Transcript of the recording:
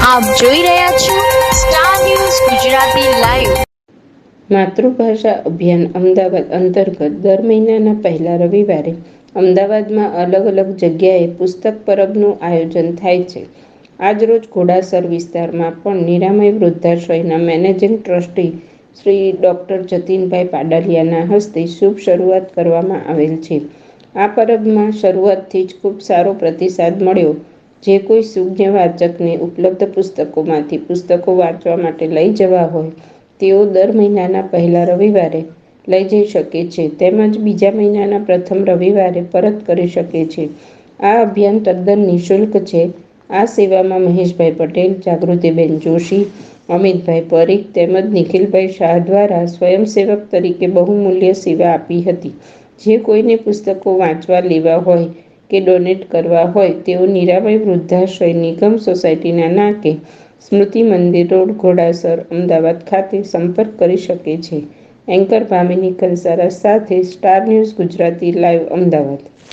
આપ જોઈ રહ્યા છો સ્ટાર ન્યૂઝ ગુજરાતી લાઈવ. માતૃભાષા અભિયાન અમદાવાદ અંતર્ગત દર મહિનાના પહેલા રવિવારે અમદાવાદમાં અલગ અલગ જગ્યાએ પુસ્તક પરબનું આયોજન થાય છે. આજરોજ ઘોડાસર વિસ્તારમાં પણ નિરામય વૃદ્ધાશ્રયના મેનેજિંગ ટ્રસ્ટી શ્રી ડૉક્ટર જતીનભાઈ પાડલિયાના હસ્તે શુભ શરૂઆત કરવામાં આવેલ છે. આ પરબમાં શરૂઆતથી જ ખૂબ સારો પ્રતિસાદ મળ્યો. જે કોઈ સુજ્ઞ વાચકને ઉપલબ્ધ પુસ્તકોમાંથી પુસ્તકો વાંચવા માટે લઈ જવા હોય તેઓ દર મહિનાના પહેલા રવિવારે લઈ જઈ શકે છે તેમજ બીજા મહિનાના પ્રથમ રવિવારે પરત કરી શકે છે. આ અભિયાન તદ્દન નિઃશુલ્ક છે. આ સેવામાં મહેશભાઈ પટેલ, જાગૃતિબેન જોશી, અમિતભાઈ પરીખ તેમજ નિખિલભાઈ શાહ દ્વારા સ્વયંસેવક તરીકે બહુમૂલ્ય સેવા આપી હતી. જે કોઈને પુસ્તકો વાંચવા લેવા હોય કે ડોનેટ કરવા હોય તેઓ નિરામય વૃદ્ધાશ્રય નિગમ સોસાયટીના નાકે સ્મૃતિ મંદિર રોડ, ઘોડાસર, અમદાવાદ ખાતે સંપર્ક કરી શકે છે. એન્કર ભામિની કલસારા સાથે star news Gujarati live, Ahmedabad.